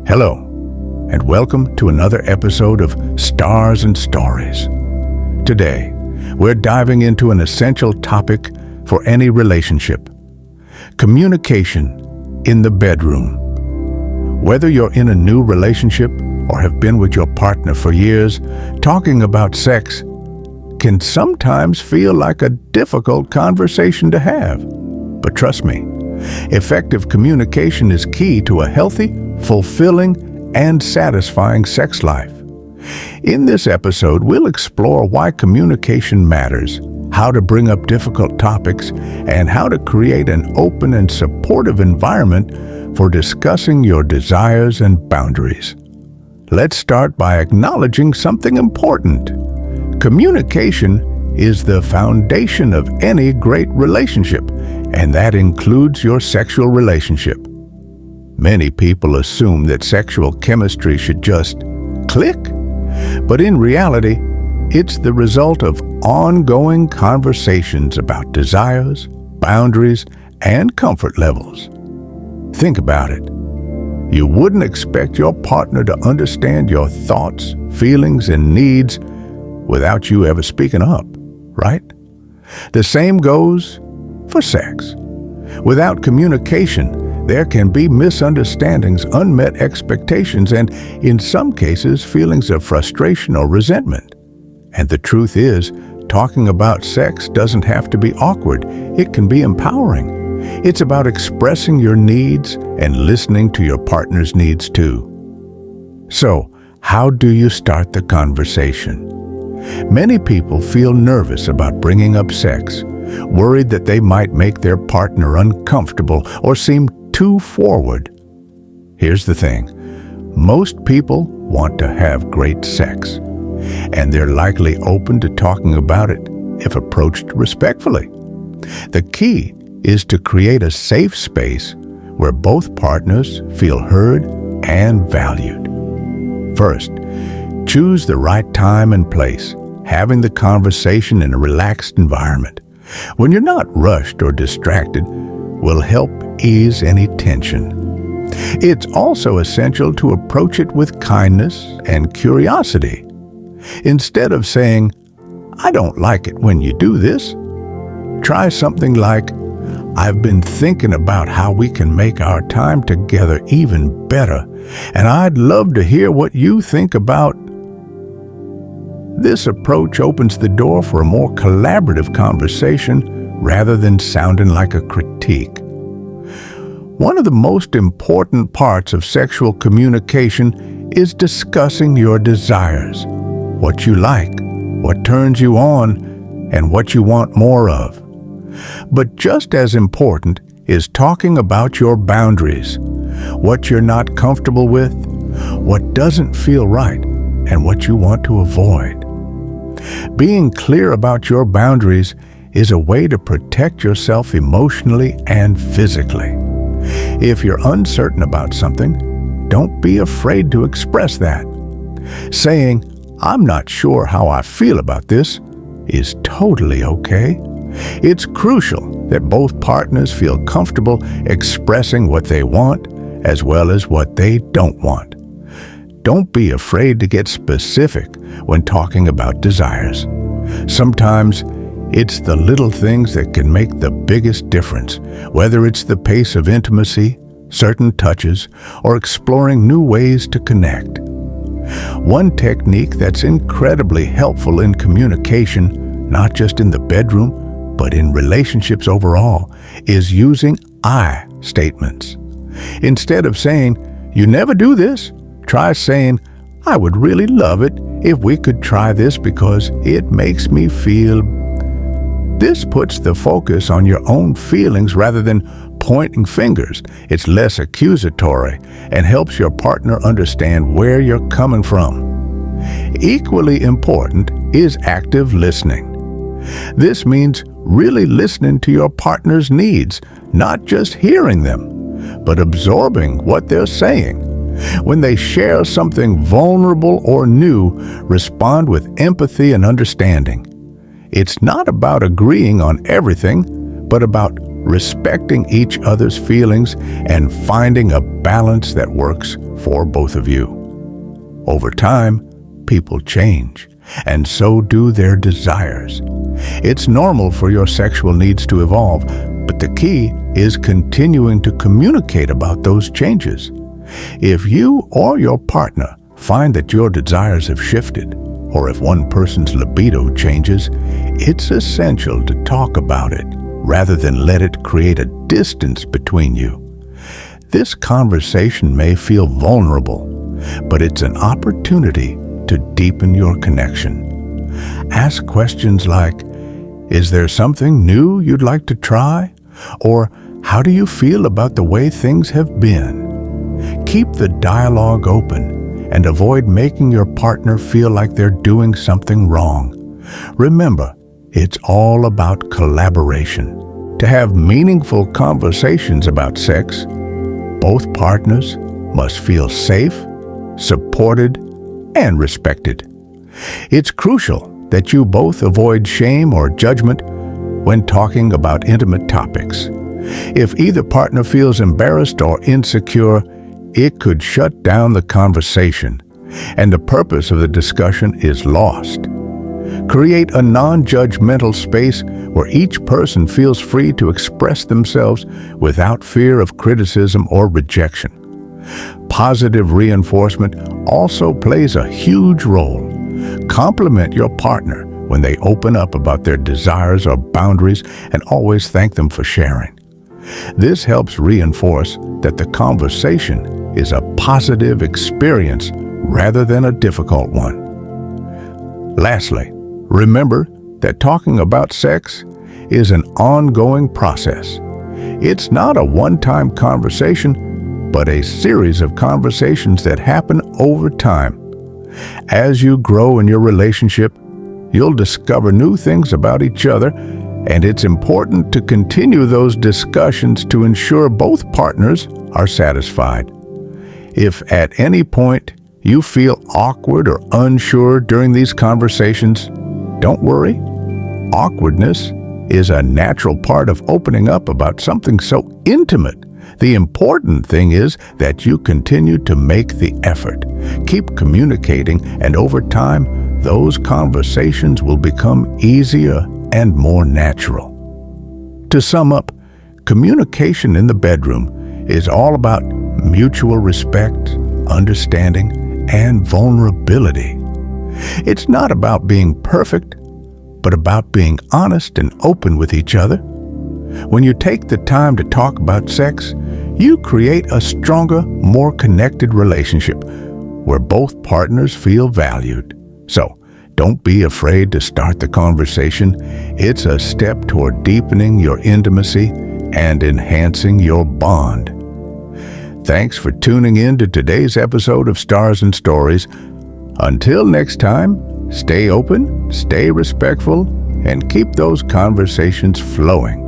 Hello, and welcome to another episode of Stars and Stories. Today, we're diving into an essential topic for any relationship: communication in the bedroom. Whether you're in a new relationship or have been with your partner for years, talking about sex can sometimes feel like a difficult conversation to have. But trust me, effective communication is key to a healthy, fulfilling, and satisfying sex life. In this episode, we'll explore why communication matters, how to bring up difficult topics, and how to create an open and supportive environment for discussing your desires and boundaries. Let's start by acknowledging something important. Communication is the foundation of any great relationship, and that includes your sexual relationship. Many people assume that sexual chemistry should just click, but in reality, it's the result of ongoing conversations about desires, boundaries, and comfort levels. Think about it. You wouldn't expect your partner to understand your thoughts, feelings, and needs without you ever speaking up, right? The same goes for sex. Without communication, there can be misunderstandings, unmet expectations, and, in some cases, feelings of frustration or resentment. And the truth is, talking about sex doesn't have to be awkward. It can be empowering. It's about expressing your needs and listening to your partner's needs too. So, how do you start the conversation? Many people feel nervous about bringing up sex, worried that they might make their partner uncomfortable or seem too forward. Here's the thing. Most people want to have great sex, and they're likely open to talking about it if approached respectfully. The key is to create a safe space where both partners feel heard and valued. First, choose the right time and place, having the conversation in a relaxed environment. When you're not rushed or distracted, will help ease any tension. It's also essential to approach it with kindness and curiosity. Instead of saying, "I don't like it when you do this," try something like, "I've been thinking about how we can make our time together even better, and I'd love to hear what you think about." This approach opens the door for a more collaborative conversation rather than sounding like a critique. One of the most important parts of sexual communication is discussing your desires, what you like, what turns you on, and what you want more of. But just as important is talking about your boundaries, what you're not comfortable with, what doesn't feel right, and what you want to avoid. Being clear about your boundaries is a way to protect yourself emotionally and physically. If you're uncertain about something, don't be afraid to express that. Saying, "I'm not sure how I feel about this," is totally okay. It's crucial that both partners feel comfortable expressing what they want as well as what they don't want. Don't be afraid to get specific when talking about desires. Sometimes it's the little things that can make the biggest difference, whether it's the pace of intimacy, certain touches, or exploring new ways to connect. One technique that's incredibly helpful in communication, not just in the bedroom, but in relationships overall, is using I statements. Instead of saying, "You never do this," try saying, "I would really love it if we could try this because it makes me feel." This puts the focus on your own feelings rather than pointing fingers. It's less accusatory and helps your partner understand where you're coming from. Equally important is active listening. This means really listening to your partner's needs, not just hearing them, but absorbing what they're saying. When they share something vulnerable or new, respond with empathy and understanding. It's not about agreeing on everything, but about respecting each other's feelings and finding a balance that works for both of you. Over time, people change, and so do their desires. It's normal for your sexual needs to evolve, but the key is continuing to communicate about those changes. If you or your partner find that your desires have shifted, or if one person's libido changes, it's essential to talk about it rather than let it create a distance between you. This conversation may feel vulnerable, but it's an opportunity to deepen your connection. Ask questions like, "Is there something new you'd like to try?" Or, "How do you feel about the way things have been?" Keep the dialogue open and avoid making your partner feel like they're doing something wrong. Remember, it's all about collaboration. To have meaningful conversations about sex, both partners must feel safe, supported, and respected. It's crucial that you both avoid shame or judgment when talking about intimate topics. If either partner feels embarrassed or insecure, it could shut down the conversation, and the purpose of the discussion is lost. Create a non-judgmental space where each person feels free to express themselves without fear of criticism or rejection. Positive reinforcement also plays a huge role. Compliment your partner when they open up about their desires or boundaries, and always thank them for sharing. This helps reinforce that the conversation is a positive experience rather than a difficult one. Lastly, remember that talking about sex is an ongoing process. It's not a one-time conversation, but a series of conversations that happen over time. As you grow in your relationship, you'll discover new things about each other, and it's important to continue those discussions to ensure both partners are satisfied. If at any point you feel awkward or unsure during these conversations, don't worry. Awkwardness is a natural part of opening up about something so intimate. The important thing is that you continue to make the effort. Keep communicating, and over time, those conversations will become easier and more natural. To sum up, communication in the bedroom is all about mutual respect, understanding, and vulnerability. It's not about being perfect, but about being honest and open with each other. When you take the time to talk about sex, you create a stronger, more connected relationship where both partners feel valued. So, don't be afraid to start the conversation. It's a step toward deepening your intimacy and enhancing your bond. Thanks for tuning in to today's episode of Stars and Stories. Until next time, stay open, stay respectful, and keep those conversations flowing.